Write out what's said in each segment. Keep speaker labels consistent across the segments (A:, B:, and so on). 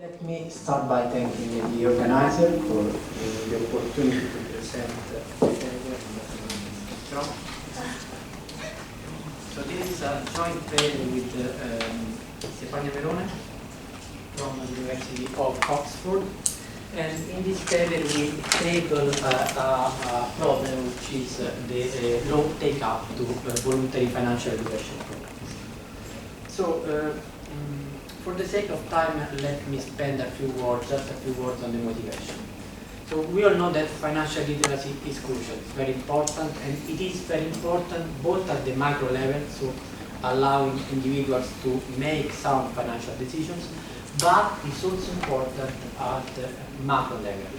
A: Let me start by thanking the organizer for the opportunity to present So this is a joint fair with Stefania Verone from the University of Oxford, and in this paper we tackle a problem which is the low take-up to voluntary financial education programs. So for the sake of time, let me spend just a few words on the motivation. So we all know that financial literacy is crucial, it's very important, and it is very important both at the macro level, so allowing individuals to make sound financial decisions, but it's also important at the macro level.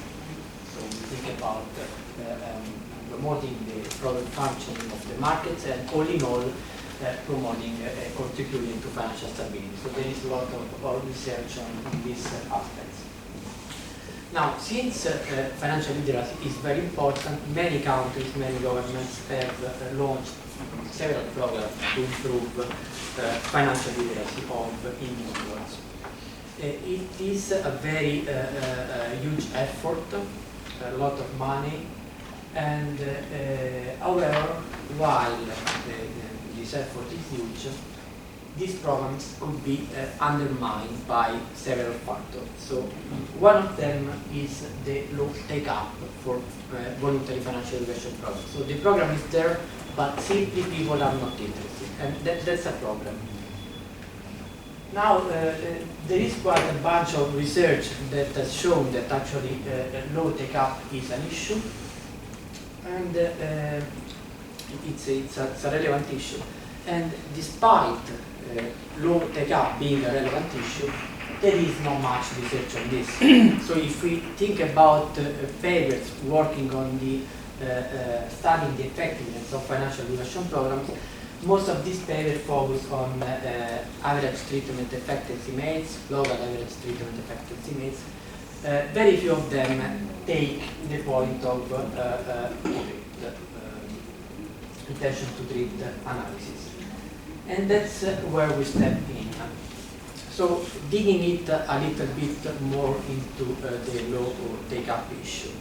A: So we think about promoting the product functioning of the markets, and all in all, promoting contributing to financial stability. So there is a lot of research on these aspects. Now, since financial literacy is very important, many countries, many governments have launched several programs to improve financial literacy of individuals. It is a very huge effort, a lot of money, and however, while this effort is huge, these programs could be undermined by several factors. So one of them is the low take-up for voluntary financial education programs. So the program is there, but simply people are not interested, and that's a problem. Now, there is quite a bunch of research that has shown that actually low take-up is an issue, and it's a relevant issue. And despite low take-up being a relevant issue, there is not much research on this. So if we think about papers working on the studying the effectiveness of financial education programs, most of these papers focus on average treatment effect estimates, global average treatment effect estimates. Very few of them take the point of intention to treat analysis. And that's where we step in. So digging it a little bit more into the low take-up issue.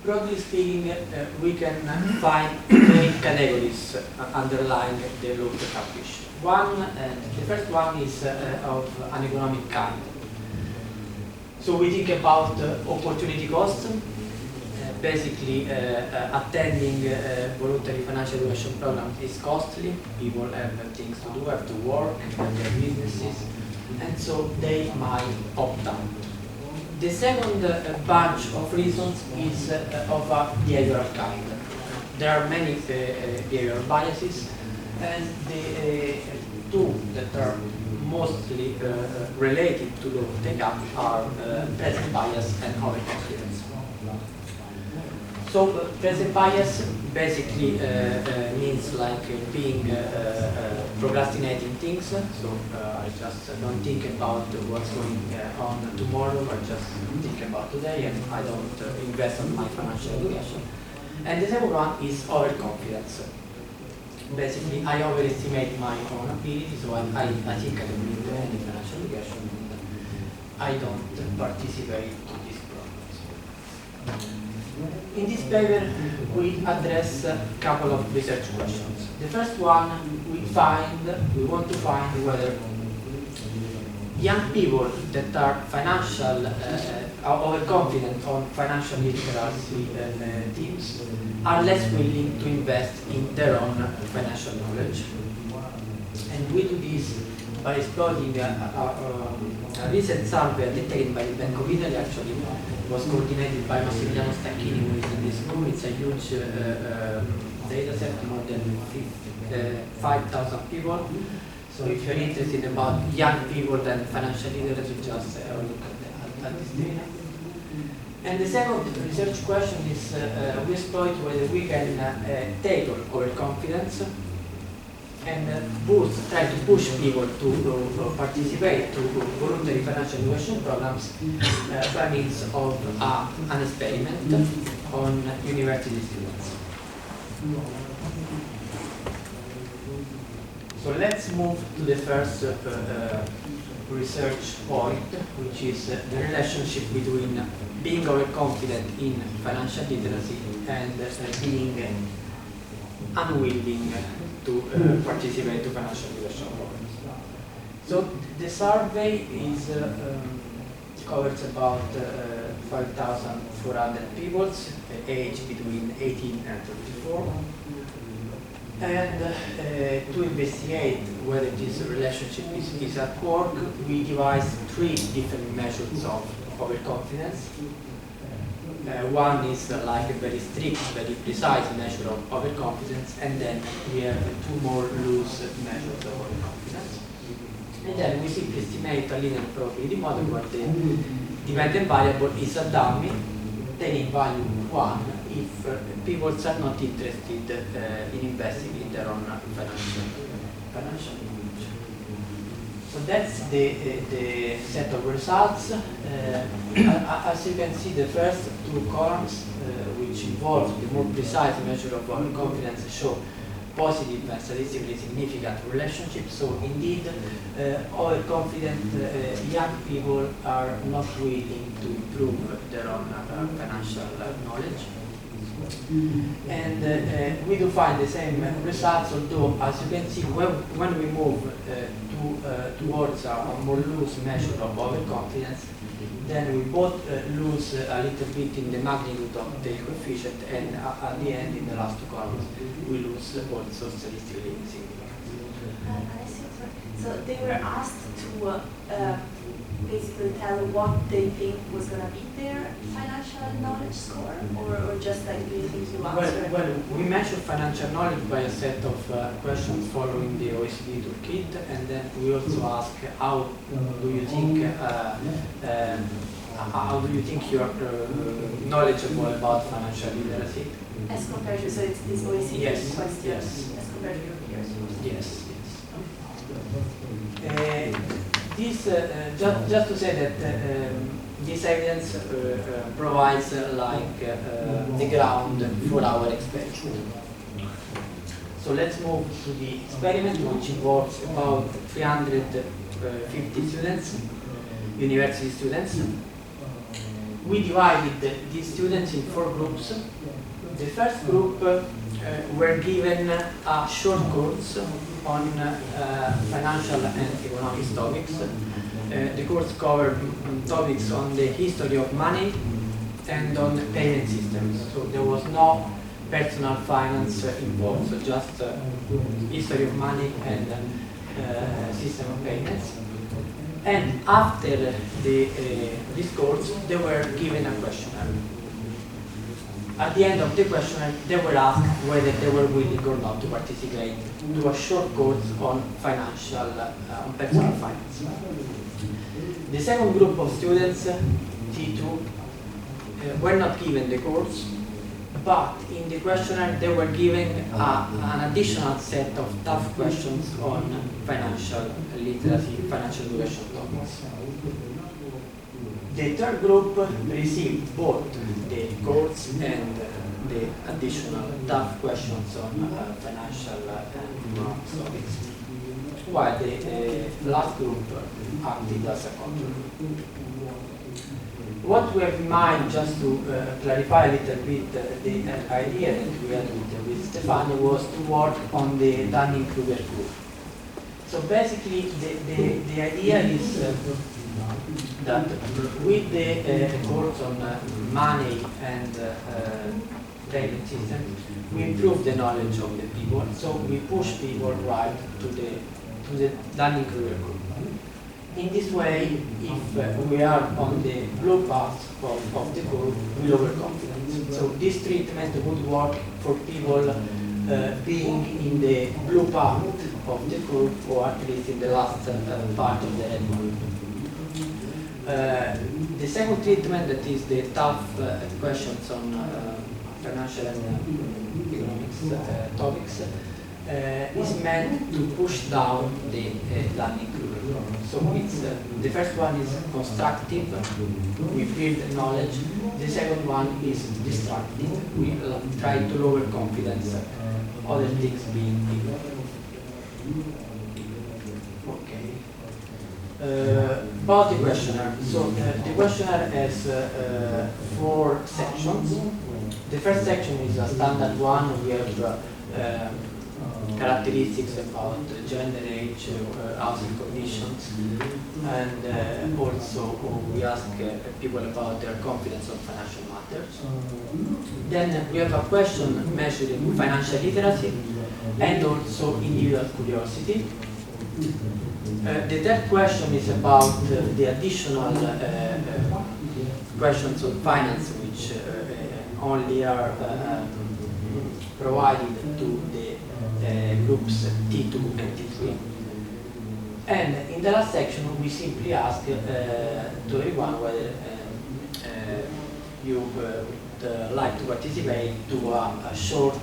A: Broadly speaking, we can find main categories underlying the low take-up issue. The first one is of an economic kind. So we think about opportunity cost. Basically, attending voluntary financial education programs is costly. People have things to do, have to work, have their businesses, and so they might opt out. The second bunch of reasons is of a behavioral kind. There are many behavioral biases, and the two that are mostly related to low take-up are present bias and overconfidence. So present bias basically means like being procrastinating things. So I just don't think about what's going on tomorrow. I just think about today, and I don't invest in my financial education. And the second one is overconfidence. Basically, I overestimate my own ability, so I think I can do any financial education, and I don't participate in these programs. In this paper, we address a couple of research questions. The first one, we want to find whether young people that are overconfident on financial literacy teams are less willing to invest in their own financial knowledge. And we do this by exploiting a recent survey undertaken by the Bank of Italy. Actually, it was coordinated by Massimiliano Stacchini, who is in this room. It's a huge data set, more than 5,000 people. So if you're interested about young people and financial literacy, just look at this data. And the second research question is we exploit whether we can tackle overconfidence and try to push people to participate to voluntary financial education programs by means of an experiment on university students. So let's move to the first research point, which is the relationship between being overconfident in financial literacy and being unwilling to participate to financial literacy programs. So the survey is covers about 5,400 people, aged between 18 and 34. And to investigate whether this relationship is at work, we devised 3 different measures of overconfidence. One is like a very strict, very precise measure of overconfidence, and then we have 2 more loose measures of overconfidence. And then we simply estimate a linear probability model where the dependent variable is a dummy, taking value 1 if people are not interested in investing in their own financial knowledge. So that's the set of results. As you can see, the first 2 columns, which involve the more precise measure of overconfidence, show positive and statistically significant relationships. So indeed, overconfident young people are not willing to improve their own financial knowledge. And we do find the same results, although as you can see, when we move towards a more loose measure of overconfidence, then we both lose a little bit in the magnitude of the coefficient, and at the end, in the last 2 columns, we lose also statistically significant.
B: So they were asked to basically tell what they think was going to be their financial knowledge score, or just like, do you think you answered?
A: Well, we measure financial knowledge by a set of questions following the OECD toolkit, and then we also ask how do you think you're knowledgeable about financial literacy?
B: As compared to, so it's this OECD question,
A: yes.
B: As compared to your peers?
A: Yes. This, just to say that this evidence provides the ground for our experiment. So let's move to the experiment, which involves about 350 students, university students. We divided these students in 4 groups. The first group were given a short course on financial and economic topics. The course covered topics on the history of money and on payment systems. So there was no personal finance involved, so just history of money and system of payments. And after this course, they were given a questionnaire. At the end of the questionnaire, they were asked whether they were willing or not to participate to a short course on on personal finance. The second group of students, T2, were not given the course, but in the questionnaire they were given an additional set of tough questions on financial literacy, financial education topics. The third group received both the course and the additional tough questions on financial and economic topics, while the last group acted as a control. What we have in mind, just to clarify a little bit the idea that we had with Stefano, was to work on the Dunning-Kruger group. So basically, the idea is that with the course on money and payment system, we improve the knowledge of the people. So we push people right to the Dunning-Kruger group. In this way, if we are on the blue path of the curve, we lower confidence. So this treatment would work for people being in the blue part of the curve, or at least in the last part of the red one. The second treatment, that is the tough questions on financial and economics topics, is meant to push down the Dunning-Kruger curve. So it's, the first one is constructive, we build knowledge. The second one is destructive, we try to lower confidence, other things being equal. About the questionnaire. So the questionnaire has 4 sections. The first section is a standard one. We have characteristics about gender, age, housing conditions, and also we ask people about their confidence on financial matters. Then we have a question measuring financial literacy and also individual curiosity. The third question is about the additional questions on finance, which only are provided to the groups T2 and T3. And in the last section, we simply ask to everyone whether you would like to participate to a short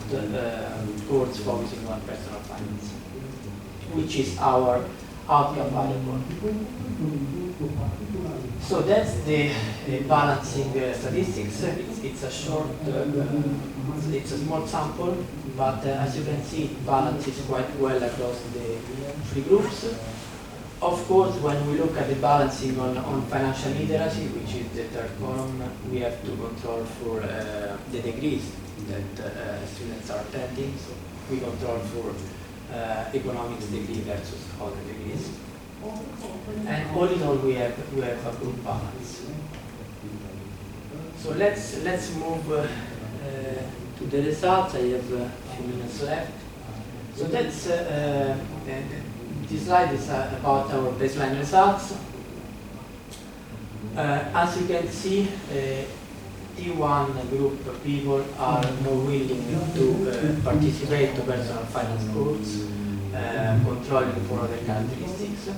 A: course focusing on personal finance, which is our outcome variable. So that's the balancing statistics. It's a short, it's a small sample, but as you can see, it balances quite well across the 3 groups. Of course, when we look at the balancing on financial literacy, which is the third column, we have to control for the degrees that students are attending. So we control for economics degree versus other degrees. And all in all, we have a good balance. So let's move to the results. I have a few minutes left. So that's this slide is about our baseline results. As you can see, T1 group of people are more willing to participate to personal finance courses, controlling for other characteristics,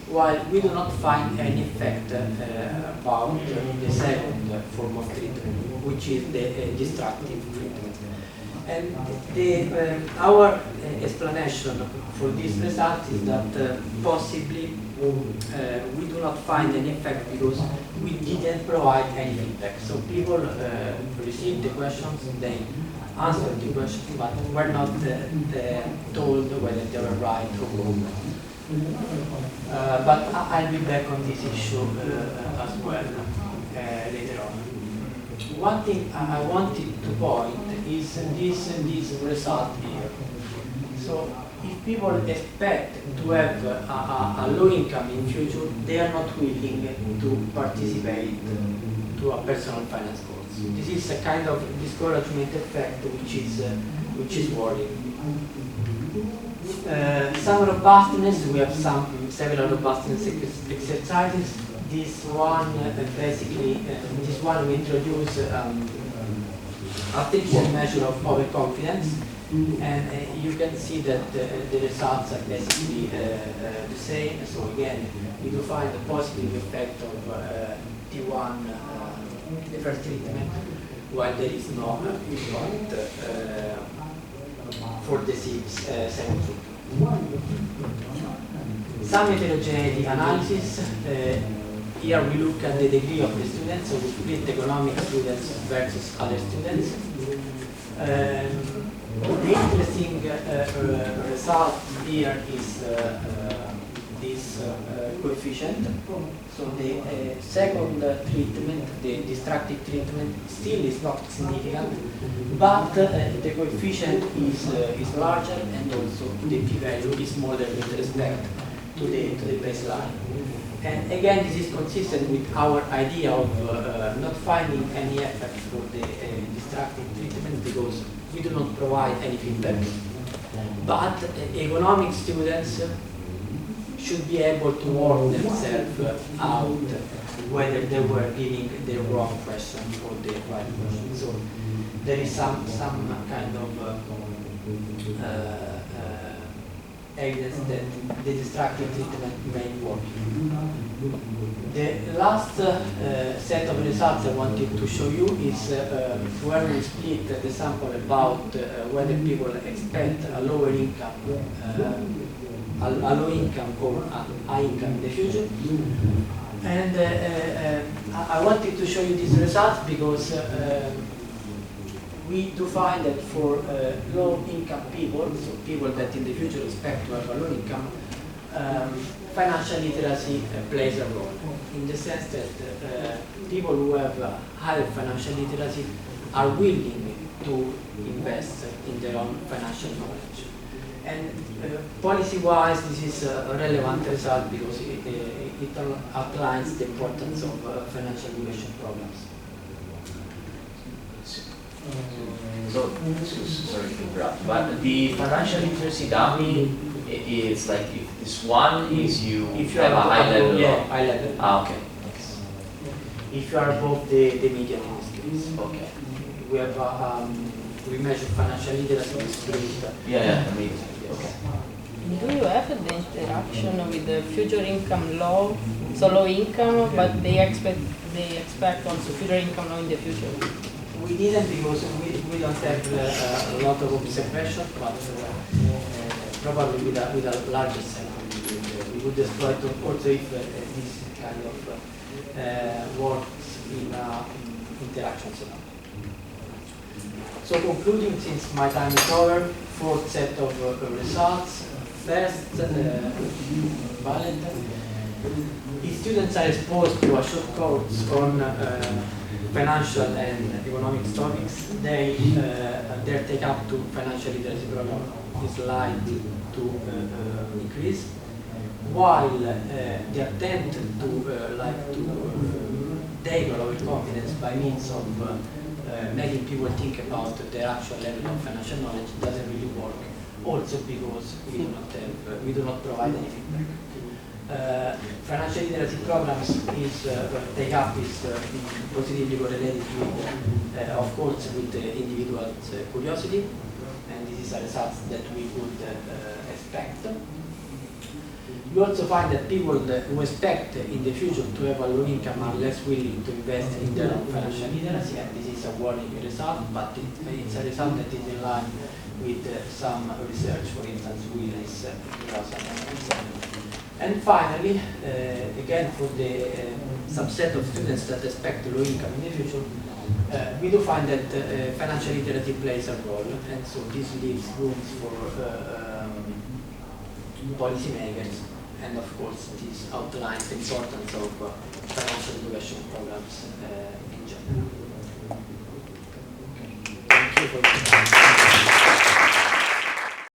A: while we do not find any effect about the second form of treatment, which is the destructive treatment. And our explanation for this result is that possibly we do not find any effect because we didn't provide any feedback. So people received the questions, they answered the questions, but were not told whether they were right or wrong. But I'll be back on this issue as well later on. One thing I wanted to point is this result here. So if people expect to have a low income in future, they are not willing to participate to a personal finance course. This is a kind of discouragement effect which is worrying. Some robustness, we have several robustness exercises. This one this one we introduce a trivial measure of overconfidence, and you can see that the results are basically the same. So again, we do find a positive effect of T1, the first treatment, while there is no impact for the second treatment. Some heterogeneity analysis. Here we look at the degree of the students, so we split economic students versus other students. The interesting result here is this coefficient. So the second treatment, the destructive treatment, still is not significant, but the coefficient is larger, and also the p-value is smaller with respect to the baseline. And again, this is consistent with our idea of not finding any effect for the destructive treatment because we do not provide any feedback. But economic students should be able to work themselves out whether they were giving the wrong question or the right question. So there is some kind of evidence that the destructive treatment may work. The last set of results I wanted to show you is when we split the sample about whether people expect a lower income, a low income or a high income in the future. And I wanted to show you these results because we do find that for low income people, so people that in the future expect to have a low income, financial literacy plays a role, in the sense that people who have higher financial literacy are willing to invest in their own financial knowledge. And policy-wise, this is a relevant result because it outlines the importance of financial education programs.
C: So, sorry to interrupt, but the financial literacy dummy is like if this one is you have a high level.
A: Yeah, high level.
C: Ah, okay.
A: If you are above the median in this case.
C: Okay.
A: We have we measure financial literacy with grade.
C: Yeah, amazing. Okay.
D: Do you have the interaction with the future income law? So low income, but they expect also future income law in the future.
A: We didn't because we don't have a lot of observation, but probably with a larger sample. We would exploit also if this kind of works in interaction scenario. So concluding, since my time is over, fourth set of results. First, if students are exposed to a short course on financial and economic topics, their take-up to financial literacy program is likely to increase, while the attempt to tackle overconfidence by means of making people think about their actual level of financial knowledge doesn't really work. Also because we do not provide any feedback. Financial literacy programs take up is positively correlated with, of course, with the individual's curiosity, and this is a result that we would expect. We also find that people who expect in the future to have a low income are less willing to invest in their own financial literacy, and this is a warning result, but it's a result that is in line with some research, for instance, Willis 2007. And finally, again for the subset of students that expect low income in the future, we do find that financial literacy plays a role, and so this leaves rooms for policymakers, and of course this outlines the importance of financial education programs in general. Thank you for your time.